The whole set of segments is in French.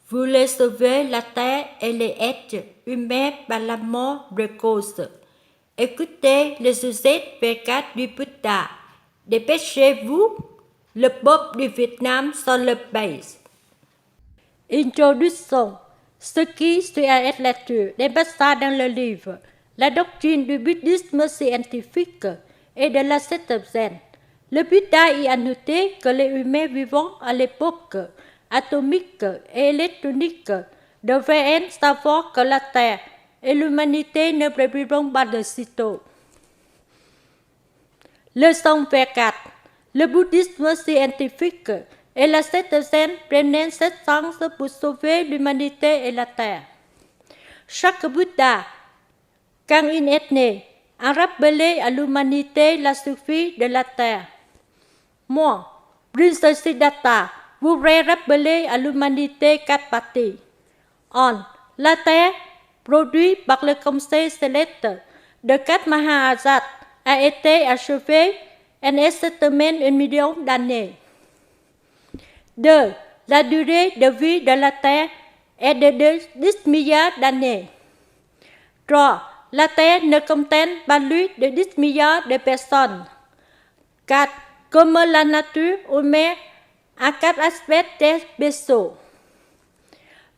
voulait sauver la terre et les êtres humains par la mort précoce. Écoutez les sucettes V4 du Bouddha. Dépêchez-vous, le peuple du Vietnam sur le base. Introduction. Ce qui suit à être lecture n'est pas ça dans le livre. La doctrine du bouddhisme scientifique et de la septième zen. Le Bouddha y a noté que les humains vivant à l'époque atomique et électronique devaient savoir que la Terre et l'humanité ne préviront pas de sitôt. Leçon V4. Le bouddhisme scientifique et la septième zen prennent cette chance pour sauver l'humanité et la Terre. Chaque Bouddha, quand il est né, a rappelé à l'humanité la survie de la Terre. Moi, Prince Siddhartha, voudrais rappeler à l'humanité 4 parties. 1. La Terre, produite par le conseil céleste de 4 Mahāsat, a été achevée en exactement 1 million d'années. 2. La durée de vie de la Terre est de 10 milliards d'années. 3. La Terre ne contient pas plus de 10 milliards de personnes. 4. Comme la nature humaine a 4 aspects très spéciaux.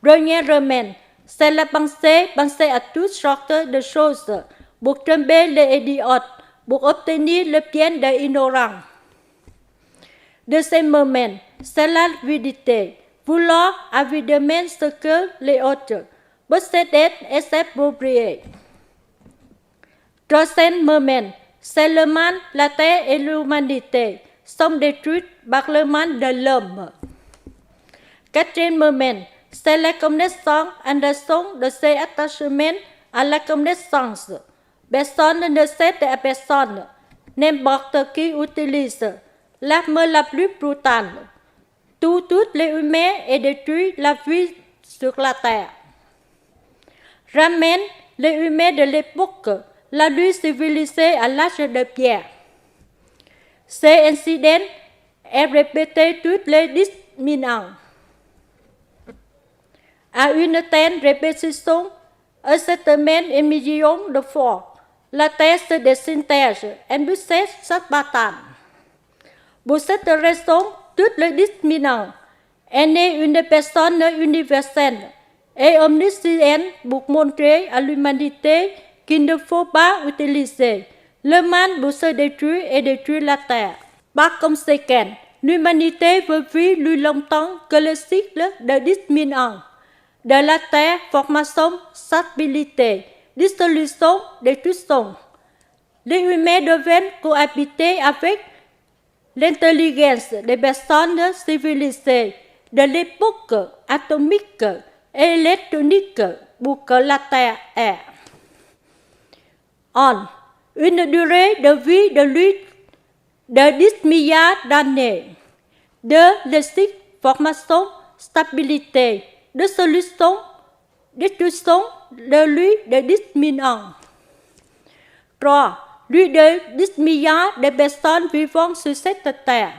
Premièrement, c'est la pensée à toutes sortes de choses pour tromper les idiotes, pour obtenir le bien des ignorants. Deuxièmement, c'est la l'avidité, vouloir avidement ce que les autres possèdent et s'approprier. Troisièmement, c'est le mal, la terre et l'humanité sont détruites par le mal de l'homme. Quatrièmement, c'est la connaissance en raison de ses attachements à la connaissance. Personne ne sait à personne. N'importe qui utilise l'arme la plus brutale. Tous les humains et détruit la vie sur la terre. Ramène les humains de l'époque, la nuit civilisée à l'âge de pierre. Ces incidents est répété toutes les 10 000 ans. À une telle répétition, exactement 1 million de fois, la Terre se désintègre et possède chaque bataille. Pour cette raison, toutes les 10 000 ans, est née une personne universelle et omnisciente pour montrer à l'humanité qu'il ne faut pas utiliser le mal pour se détruire et détruire la Terre. Par conséquent, l'humanité veut vivre plus longtemps que le cycle de 10 000 ans. De la Terre, formation, stabilité, dissolution, destruction. Les humains deviennent cohabiter avec l'intelligence des personnes civilisées de l'époque atomique et électronique pour que la Terre ait 1. Une durée de vie de 10 milliards d'années. 2. Le cycle formation, stabilité, dissolution, destruction de lui de 10 000 ans. 3. Lui de 10 milliards de personnes vivant sur cette terre.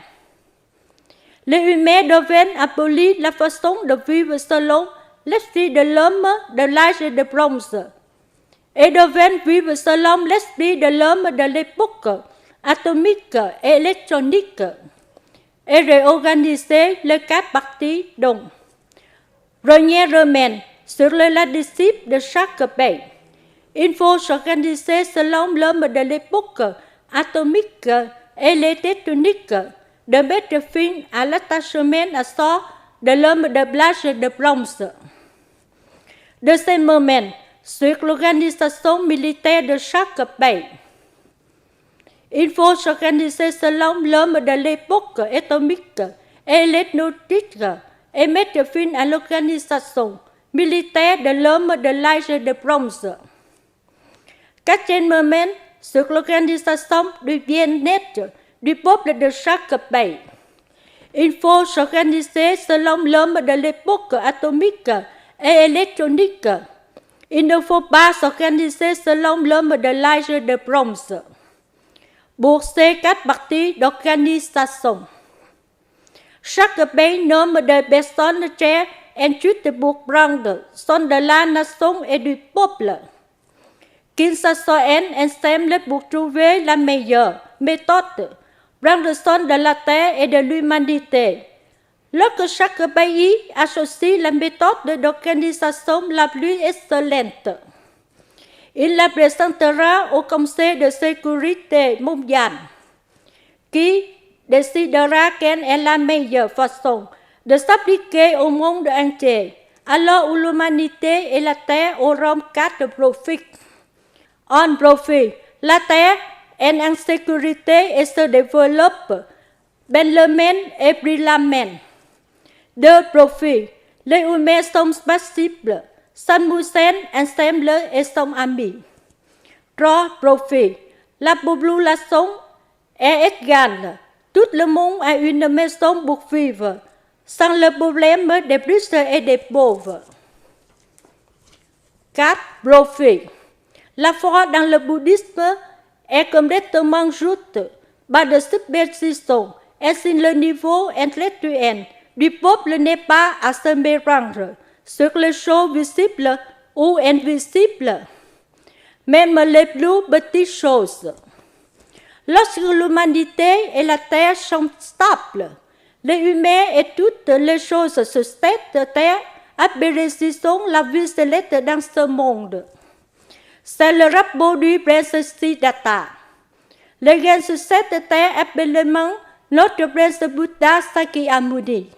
Les humains deviennent abolir la façon de vivre selon l'esprit de l'homme de l'âge de bronze et deviennent vivre selon l'esprit de l'homme de l'époque atomique et électronique et réorganiser les 4 parties dont premièrement, sur le disciple de chaque pays. Il faut s'organiser selon l'homme de l'époque atomique et électronique, de mettre fin à l'attachement à soi de l'homme de l'âge de bronze. Deuxièmement, sur l'organisation militaire de chaque pays. Il faut s'organiser selon l'homme de l'époque atomique et électronique et mettre fin à l'organisation militaire de l'homme de l'âge de bronze. Quatrièmement, sur l'organisation du bien-être du peuple de chaque pays. Il faut s'organiser selon l'homme de l'époque atomique et électronique. Il ne faut pas s'organiser selon l'homme de l'âge de bronze. Pour ces 4 parties d'organisation, chaque pays nomme des personnes chères et juste de Bourg-Brande sont de la nation et du peuple. Qu'ils s'assoient ensemble pour trouver la meilleure méthode prendre soin de la terre et de l'humanité. Lorsque chaque pays associe la méthode d'organisation la plus excellente, il la présentera au Conseil de sécurité mondiale, qui décidera quelle est la meilleure façon de s'appliquer au monde entier, alors où l'humanité et la terre auront quatre profits. Un profit, la terre est en sécurité et se développe bellement et brillamment. Deux profits, les humains sont passibles, s'amusent ensemble et sont amis. Trois profits, la population est égale. Tout le monde a une maison pour vivre, sans le problème des riches et des pauvres. 4. Profit. La foi dans le bouddhisme est complètement juste par de superstitions et si le niveau intellectuel du peuple n'est pas à se méprendre sur les choses visibles ou invisibles, même les plus petites choses. Lorsque l'humanité et la terre sont stables, les humains et toutes les choses sur cette terre apprécient la vie céleste dans ce monde. C'est le rapport du prince Siddhartha. Le gain sur cette terre appelle notre prince Bouddha Sakyamuni.